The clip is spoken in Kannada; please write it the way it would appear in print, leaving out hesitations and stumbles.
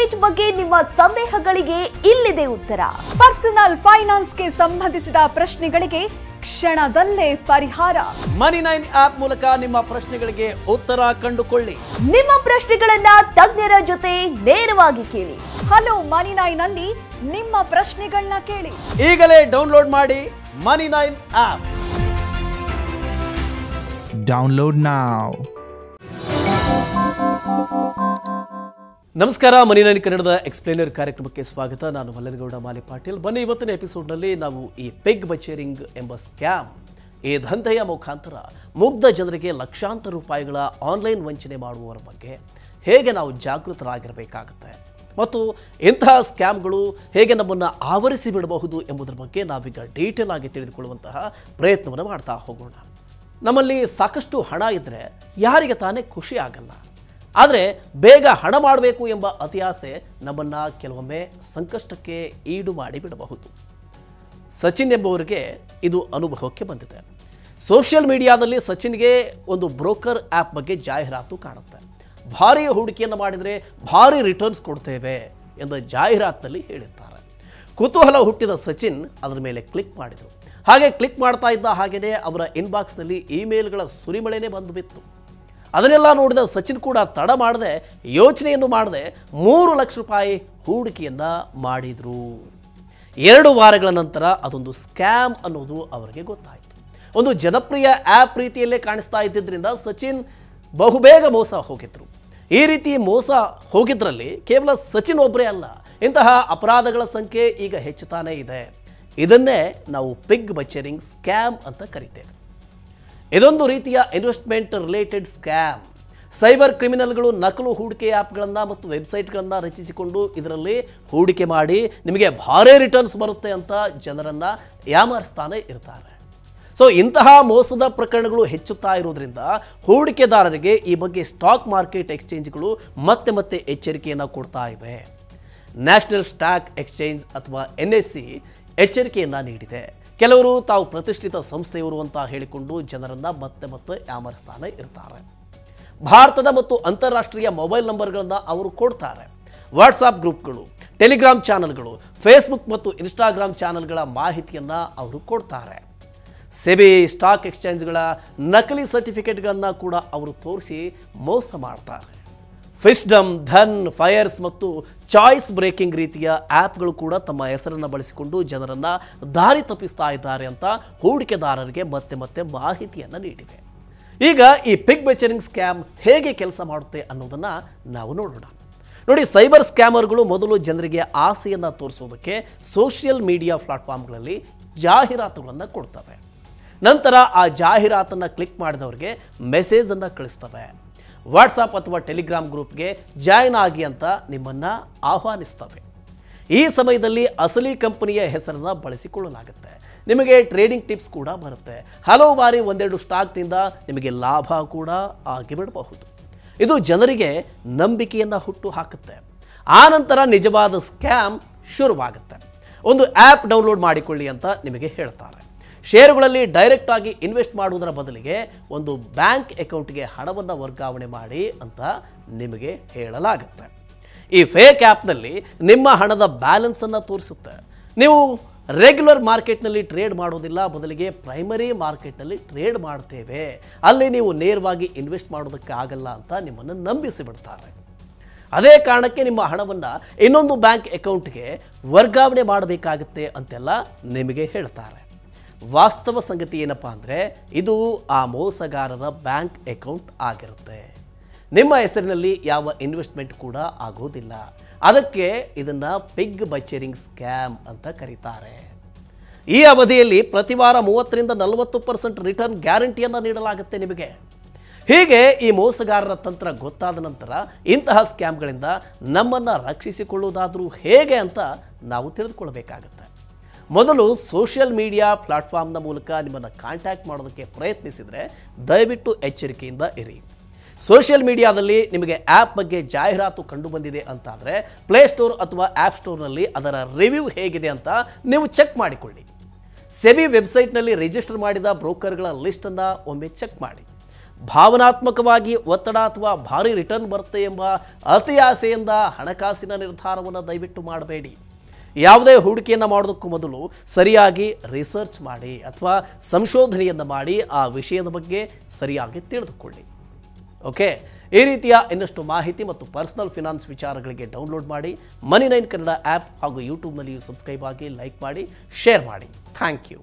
ಮಾರ್ಟ್ಗೇಜ್ ಬಗ್ಗೆ ನಿಮ್ಮ ಸಂದೇಹಗಳಿಗೆ ಇಲ್ಲಿದೆ ಉತ್ತರ. ಪರ್ಸನಲ್ ಫೈನಾನ್ಸ್ಗೆ ಸಂಬಂಧಿಸಿದ ಪ್ರಶ್ನೆಗಳಿಗೆ ಕ್ಷಣದಲ್ಲೇ ಪರಿಹಾರ. ಮನಿ9 ಆಪ್ ಮೂಲಕ ನಿಮ್ಮ ಪ್ರಶ್ನೆಗಳಿಗೆ ಉತ್ತರ ಕಂಡುಕೊಳ್ಳಿ. ನಿಮ್ಮ ಪ್ರಶ್ನೆಗಳನ್ನ ತಜ್ಞರ ಜೊತೆ ನೇರವಾಗಿ ಕೇಳಿ. ಹಲೋ ಮನಿ9 ಅಲ್ಲಿ ನಿಮ್ಮ ಪ್ರಶ್ನೆಗಳನ್ನ ಕೇಳಿ. ಈಗಲೇ ಡೌನ್ಲೋಡ್ ಮಾಡಿ ಮನಿ9 ಆಪ್. Download now. ನಮಸ್ಕಾರ, ಮನಿ9 ಕನ್ನಡದ ಎಕ್ಸ್ಪ್ಲೇನರ್ ಕಾರ್ಯಕ್ರಮಕ್ಕೆ ಸ್ವಾಗತ. ನಾನು ಮಲ್ಲನಗೌಡ ಮಾಲಿ ಪಾಟೀಲ್. ಬನ್ನಿ, ಇವತ್ತಿನ ಎಪಿಸೋಡ್ನಲ್ಲಿ ನಾವು ಈ ಪೆಗ್ ಬಚೇರಿಂಗ್ ಎಂಬ ಸ್ಕ್ಯಾಮ್, ಈ ದಂಧೆಯ ಮುಖಾಂತರ ಮುಗ್ಧ ಜನರಿಗೆ ಲಕ್ಷಾಂತರ ರೂಪಾಯಿಗಳ ಆನ್ಲೈನ್ ವಂಚನೆ ಮಾಡುವವರ ಬಗ್ಗೆ ಹೇಗೆ ನಾವು ಜಾಗೃತರಾಗಿರಬೇಕಾಗುತ್ತೆ ಮತ್ತು ಇಂತಹ ಸ್ಕ್ಯಾಮ್ಗಳು ಹೇಗೆ ನಮ್ಮನ್ನು ಆವರಿಸಿ ಬಿಡಬಹುದು ಎಂಬುದರ ಬಗ್ಗೆ ನಾವೀಗ ಡೀಟೇಲ್ ಆಗಿ ತಿಳಿದುಕೊಳ್ಳುವಂತಹ ಪ್ರಯತ್ನವನ್ನು ಮಾಡ್ತಾ ಹೋಗೋಣ. ನಮ್ಮಲ್ಲಿ ಸಾಕಷ್ಟು ಹಣ ಇದ್ದರೆ ಯಾರಿಗೆ ತಾನೇ ಖುಷಿ ಆಗಲ್ಲ. ಆದರೆ ಬೇಗ ಹಣ ಮಾಡಬೇಕು ಎಂಬ ಅತಿಯಾಸೆ ನಮ್ಮನ್ನು ಕೆಲವೊಮ್ಮೆ ಸಂಕಷ್ಟಕ್ಕೆ ಈಡು ಮಾಡಿ ಬಿಡಬಹುದು. ಸಚಿನ್ ಎಂಬುವರಿಗೆ ಇದು ಅನುಭವಕ್ಕೆ ಬಂದಿದೆ. ಸೋಷಿಯಲ್ ಮೀಡಿಯಾದಲ್ಲಿ ಸಚಿನ್ಗೆ ಒಂದು ಬ್ರೋಕರ್ ಆ್ಯಪ್ ಬಗ್ಗೆ ಜಾಹೀರಾತು ಕಾಣುತ್ತೆ. ಭಾರೀ ಹೂಡಿಕೆಯನ್ನು ಮಾಡಿದರೆ ಭಾರೀ ರಿಟರ್ನ್ಸ್ ಕೊಡ್ತೇವೆ ಎಂದು ಜಾಹೀರಾತಿನಲ್ಲಿ ಹೇಳಿರ್ತಾರೆ. ಕುತೂಹಲ ಹುಟ್ಟಿದ ಸಚಿನ್ ಅದರ ಮೇಲೆ ಕ್ಲಿಕ್ ಮಾಡಿದರು. ಹಾಗೆ ಕ್ಲಿಕ್ ಮಾಡ್ತಾ ಇದ್ದ ಹಾಗೆಯೇ ಅವರ ಇನ್ಬಾಕ್ಸ್ನಲ್ಲಿ ಇಮೇಲ್ಗಳ ಸುರಿಮಳೆನೇ ಬಂದು ಬಿತ್ತು. ಅದನ್ನೆಲ್ಲ ನೋಡಿದ ಸಚಿನ್ ಕೂಡ ತಡ ಮಾಡದೆ, ಯೋಚನೆಯನ್ನು ಮಾಡದೆ 3 ಲಕ್ಷ ರೂಪಾಯಿ ಹೂಡಿಕೆಯನ್ನು ಮಾಡಿದರು. 2 ವಾರಗಳ ನಂತರ ಅದೊಂದು ಸ್ಕ್ಯಾಮ್ ಅನ್ನೋದು ಅವರಿಗೆ ಗೊತ್ತಾಯಿತು. ಒಂದು ಜನಪ್ರಿಯ ಆ್ಯಪ್ ರೀತಿಯಲ್ಲೇ ಕಾಣಿಸ್ತಾ ಇದ್ದಿದ್ದರಿಂದ ಸಚಿನ್ ಬಹುಬೇಗ ಮೋಸ ಹೋಗಿದ್ರು. ಈ ರೀತಿ ಮೋಸ ಹೋಗಿದ್ರಲ್ಲಿ ಕೇವಲ ಸಚಿನ್ ಒಬ್ಬರೇ ಅಲ್ಲ, ಇಂತಹ ಅಪರಾಧಗಳ ಸಂಖ್ಯೆ ಈಗ ಹೆಚ್ಚುತ್ತಾನೇ ಇದೆ. ಇದನ್ನೇ ನಾವು ಪಿಗ್ ಬಚೇರಿಂಗ್ ಸ್ಕ್ಯಾಮ್ ಅಂತ ಕರಿತೇವೆ. ಇದೊಂದು ರೀತಿಯ ಇನ್ವೆಸ್ಟ್ಮೆಂಟ್ ರಿಲೇಟೆಡ್ ಸ್ಕ್ಯಾಮ್. ಸೈಬರ್ ಕ್ರಿಮಿನಲ್ಗಳು ನಕಲು ಹೂಡಿಕೆ ಆ್ಯಪ್ಗಳನ್ನು ಮತ್ತು ವೆಬ್ಸೈಟ್ಗಳನ್ನು ರಚಿಸಿಕೊಂಡು ಇದರಲ್ಲಿ ಹೂಡಿಕೆ ಮಾಡಿ ನಿಮಗೆ ಭಾರೀ ರಿಟರ್ನ್ಸ್ ಬರುತ್ತೆ ಅಂತ ಜನರನ್ನು ಯಾಮಾರಿಸ್ತಾನೆ ಇರ್ತಾರೆ. ಸೊ ಇಂತಹ ಮೋಸದ ಪ್ರಕರಣಗಳು ಹೆಚ್ಚುತ್ತಾ ಇರೋದ್ರಿಂದ ಹೂಡಿಕೆದಾರರಿಗೆ ಈ ಬಗ್ಗೆ ಸ್ಟಾಕ್ ಮಾರ್ಕೆಟ್ ಎಕ್ಸ್ಚೇಂಜ್ಗಳು ಮತ್ತೆ ಮತ್ತೆ ಎಚ್ಚರಿಕೆಯನ್ನು ಕೊಡ್ತಾ ಇವೆ. ನ್ಯಾಷನಲ್ ಸ್ಟಾಕ್ ಎಕ್ಸ್ಚೇಂಜ್ ಅಥವಾ NSE ಎಚ್ಚರಿಕೆಯನ್ನು ನೀಡಿದೆ. ಕೆಲವರು ತಾವು ಪ್ರತಿಷ್ಠಿತ ಸಂಸ್ಥೆಯವರು ಅಂತ ಹೇಳಿಕೊಂಡು ಜನರನ್ನು ಮತ್ತೆ ಮತ್ತೆ ಯಾಮರಿಸ್ತಾನೆ ಇರ್ತಾರೆ. ಭಾರತದ ಮತ್ತು ಅಂತಾರಾಷ್ಟ್ರೀಯ ಮೊಬೈಲ್ ನಂಬರ್ಗಳನ್ನು ಅವರು ಕೊಡ್ತಾರೆ. ವಾಟ್ಸಾಪ್ ಗ್ರೂಪ್ಗಳು, ಟೆಲಿಗ್ರಾಮ್ ಚಾನಲ್ಗಳು, ಫೇಸ್ಬುಕ್ ಮತ್ತು ಇನ್ಸ್ಟಾಗ್ರಾಮ್ ಚಾನಲ್ಗಳ ಮಾಹಿತಿಯನ್ನು ಅವರು ಕೊಡ್ತಾರೆ. ಸೆಬಿ ಸ್ಟಾಕ್ ಎಕ್ಸ್ಚೇಂಜ್ಗಳ ನಕಲಿ ಸರ್ಟಿಫಿಕೇಟ್ಗಳನ್ನು ಕೂಡ ಅವರು ತೋರಿಸಿ ಮೋಸ ಮಾಡ್ತಾರೆ. ಫಿಶ್ಡಮ್, ಧನ್, ಫೈರ್ಸ್ ಮತ್ತು ಚಾಯ್ಸ್ ಬ್ರೇಕಿಂಗ್ ರೀತಿಯ ಆ್ಯಪ್ಗಳು ಕೂಡ ತಮ್ಮ ಹೆಸರನ್ನು ಬಳಸಿಕೊಂಡು ಜನರನ್ನು ದಾರಿ ತಪ್ಪಿಸ್ತಾ ಇದ್ದಾರೆ ಅಂತ ಹೂಡಿಕೆದಾರರಿಗೆ ಮತ್ತೆ ಮತ್ತೆ ಮಾಹಿತಿಯನ್ನು ನೀಡಿವೆ. ಈಗ ಈ ಪಿಗ್ ಬಚೇರಿಂಗ್ ಸ್ಕ್ಯಾಮ್ ಹೇಗೆ ಕೆಲಸ ಮಾಡುತ್ತೆ ಅನ್ನೋದನ್ನು ನಾವು ನೋಡೋಣ. ನೋಡಿ, ಸೈಬರ್ ಸ್ಕ್ಯಾಮರ್ಗಳು ಮೊದಲು ಜನರಿಗೆ ಆಸೆಯನ್ನು ತೋರಿಸೋದಕ್ಕೆ ಸೋಷಿಯಲ್ ಮೀಡಿಯಾ ಪ್ಲಾಟ್ಫಾರ್ಮ್ಗಳಲ್ಲಿ ಜಾಹೀರಾತುಗಳನ್ನು ಕೊಡ್ತವೆ. ನಂತರ ಆ ಜಾಹೀರಾತನ್ನು ಕ್ಲಿಕ್ ಮಾಡಿದವರಿಗೆ ಮೆಸೇಜನ್ನು ಕಳಿಸ್ತವೆ. ವಾಟ್ಸಾಪ್ ಅಥವಾ ಟೆಲಿಗ್ರಾಮ್ ಗ್ರೂಪ್ಗೆ ಜಾಯ್ನ್ ಆಗಿ ಅಂತ ನಿಮ್ಮನ್ನು ಆಹ್ವಾನಿಸ್ತವೆ. ಈ ಸಮಯದಲ್ಲಿ ಅಸಲಿ ಕಂಪನಿಯ ಹೆಸರನ್ನು ಬಳಸಿಕೊಳ್ಳಲಾಗುತ್ತೆ. ನಿಮಗೆ ಟ್ರೇಡಿಂಗ್ ಟಿಪ್ಸ್ ಕೂಡ ಬರುತ್ತೆ. ಹಲವು ಬಾರಿ ಒಂದೆರಡು ಸ್ಟಾಕ್ನಿಂದ ನಿಮಗೆ ಲಾಭ ಕೂಡ ಆಗಿಬಿಡಬಹುದು. ಇದು ಜನರಿಗೆ ನಂಬಿಕೆಯನ್ನು ಹುಟ್ಟು ಹಾಕುತ್ತೆ. ಆ ನಂತರ ನಿಜವಾದ ಸ್ಕ್ಯಾಮ್ ಶುರುವಾಗುತ್ತೆ. ಒಂದು ಆ್ಯಪ್ ಡೌನ್ಲೋಡ್ ಮಾಡಿಕೊಳ್ಳಿ ಅಂತ ನಿಮಗೆ ಹೇಳ್ತಾರೆ. ಷೇರುಗಳಲ್ಲಿ ಡೈರೆಕ್ಟ್ ಆಗಿ ಇನ್ವೆಸ್ಟ್ ಮಾಡುವುದರ ಬದಲಿಗೆ ಒಂದು ಬ್ಯಾಂಕ್ ಅಕೌಂಟ್ಗೆ ಹಣವನ್ನು ವರ್ಗಾವಣೆ ಮಾಡಿ ಅಂತ ನಿಮಗೆ ಹೇಳಲಾಗುತ್ತೆ. ಈ ಫೇಕ್ ಆ್ಯಪ್ನಲ್ಲಿ ನಿಮ್ಮ ಹಣದ ಬ್ಯಾಲೆನ್ಸನ್ನು ತೋರಿಸುತ್ತೆ. ನೀವು ರೆಗ್ಯುಲರ್ ಮಾರ್ಕೆಟ್ನಲ್ಲಿ ಟ್ರೇಡ್ ಮಾಡೋದಿಲ್ಲ, ಬದಲಿಗೆ ಪ್ರೈಮರಿ ಮಾರ್ಕೆಟ್ನಲ್ಲಿ ಟ್ರೇಡ್ ಮಾಡ್ತೇವೆ, ಅಲ್ಲಿ ನೀವು ನೇರವಾಗಿ ಇನ್ವೆಸ್ಟ್ ಮಾಡೋದಕ್ಕೆ ಆಗಲ್ಲ ಅಂತ ನಿಮ್ಮನ್ನು ನಂಬಿಸಿ ಬಿಡ್ತಾರೆ. ಅದೇ ಕಾರಣಕ್ಕೆ ನಿಮ್ಮ ಹಣವನ್ನು ಇನ್ನೊಂದು ಬ್ಯಾಂಕ್ ಅಕೌಂಟ್ಗೆ ವರ್ಗಾವಣೆ ಮಾಡಬೇಕಾಗುತ್ತೆ ಅಂತೆಲ್ಲ ನಿಮಗೆ ಹೇಳ್ತಾರೆ. ವಾಸ್ತವ ಸಂಗತಿ ಏನಪ್ಪ ಅಂದರೆ ಇದು ಆ ಮೋಸಗಾರರ ಬ್ಯಾಂಕ್ ಅಕೌಂಟ್ ಆಗಿರುತ್ತೆ. ನಿಮ್ಮ ಹೆಸರಿನಲ್ಲಿ ಯಾವ ಇನ್ವೆಸ್ಟ್ಮೆಂಟ್ ಕೂಡ ಆಗೋದಿಲ್ಲ. ಅದಕ್ಕೆ ಇದನ್ನು ಪಿಗ್ ಬಚೇರಿಂಗ್ ಸ್ಕ್ಯಾಮ್ ಅಂತ ಕರೀತಾರೆ. ಈ ಅವಧಿಯಲ್ಲಿ ಪ್ರತಿ ವಾರ 30ರಿಂದ 40% ರಿಟರ್ನ್ ಗ್ಯಾರಂಟಿಯನ್ನು ನೀಡಲಾಗುತ್ತೆ ನಿಮಗೆ. ಹೀಗೆ ಈ ಮೋಸಗಾರರ ತಂತ್ರ ಗೊತ್ತಾದ ನಂತರ ಇಂತಹ ಸ್ಕ್ಯಾಮ್ಗಳಿಂದ ನಮ್ಮನ್ನು ರಕ್ಷಿಸಿಕೊಳ್ಳುವುದಾದರೂ ಹೇಗೆ ಅಂತ ನಾವು ತಿಳಿದುಕೊಳ್ಬೇಕಾಗತ್ತೆ. ಮೊದಲು ಸೋಷಿಯಲ್ ಮೀಡಿಯಾ ಪ್ಲಾಟ್ಫಾರ್ಮ್ನ ಮೂಲಕ ನಿಮ್ಮನ್ನು ಕಾಂಟ್ಯಾಕ್ಟ್ ಮಾಡೋದಕ್ಕೆ ಪ್ರಯತ್ನಿಸಿದರೆ ದಯವಿಟ್ಟು ಎಚ್ಚರಿಕೆಯಿಂದ ಇರಿ. ಸೋಷಿಯಲ್ ಮೀಡಿಯಾದಲ್ಲಿ ನಿಮಗೆ ಆ್ಯಪ್ ಬಗ್ಗೆ ಜಾಹೀರಾತು ಕಂಡುಬಂದಿದೆ ಅಂತಾದರೆ ಪ್ಲೇಸ್ಟೋರ್ ಅಥವಾ ಆ್ಯಪ್ ಸ್ಟೋರ್ನಲ್ಲಿ ಅದರ ರಿವ್ಯೂ ಹೇಗಿದೆ ಅಂತ ನೀವು ಚೆಕ್ ಮಾಡಿಕೊಳ್ಳಿ. ಸೆಬಿ ವೆಬ್ಸೈಟ್ನಲ್ಲಿ ರಿಜಿಸ್ಟರ್ ಮಾಡಿದ ಬ್ರೋಕರ್ಗಳ ಲಿಸ್ಟನ್ನು ಒಮ್ಮೆ ಚೆಕ್ ಮಾಡಿ. ಭಾವನಾತ್ಮಕವಾಗಿ ಒತ್ತಡ ಅಥವಾ ಭಾರಿ ರಿಟರ್ನ್ ಬರುತ್ತೆ ಎಂಬ ಅತಿ ಆಸೆಯಿಂದ ಹಣಕಾಸಿನ ನಿರ್ಧಾರವನ್ನು ದಯವಿಟ್ಟು ಮಾಡಬೇಡಿ. ಯಾವುದೇ ಹೂಡಿಕೆಯನ್ನು ಮಾಡೋದಕ್ಕೂ ಮೊದಲು ಸರಿಯಾಗಿ ರಿಸರ್ಚ್ ಮಾಡಿ ಅಥವಾ ಸಂಶೋಧನೆಯನ್ನು ಮಾಡಿ ಆ ವಿಷಯದ ಬಗ್ಗೆ ಸರಿಯಾಗಿ ತಿಳಿದುಕೊಳ್ಳಿ. ಓಕೆ, ಈ ರೀತಿಯ ಇನ್ನಷ್ಟು ಮಾಹಿತಿ ಮತ್ತು ಪರ್ಸನಲ್ ಫಿನಾನ್ಸ್ ವಿಚಾರಗಳಿಗೆ ಡೌನ್ಲೋಡ್ ಮಾಡಿ Money9 ಕನ್ನಡ ಆ್ಯಪ್ ಹಾಗೂ ಯೂಟ್ಯೂಬ್ನಲ್ಲಿಯೂ ಸಬ್ಸ್ಕ್ರೈಬ್ ಆಗಿ, ಲೈಕ್ ಮಾಡಿ, ಶೇರ್ ಮಾಡಿ. Thank you.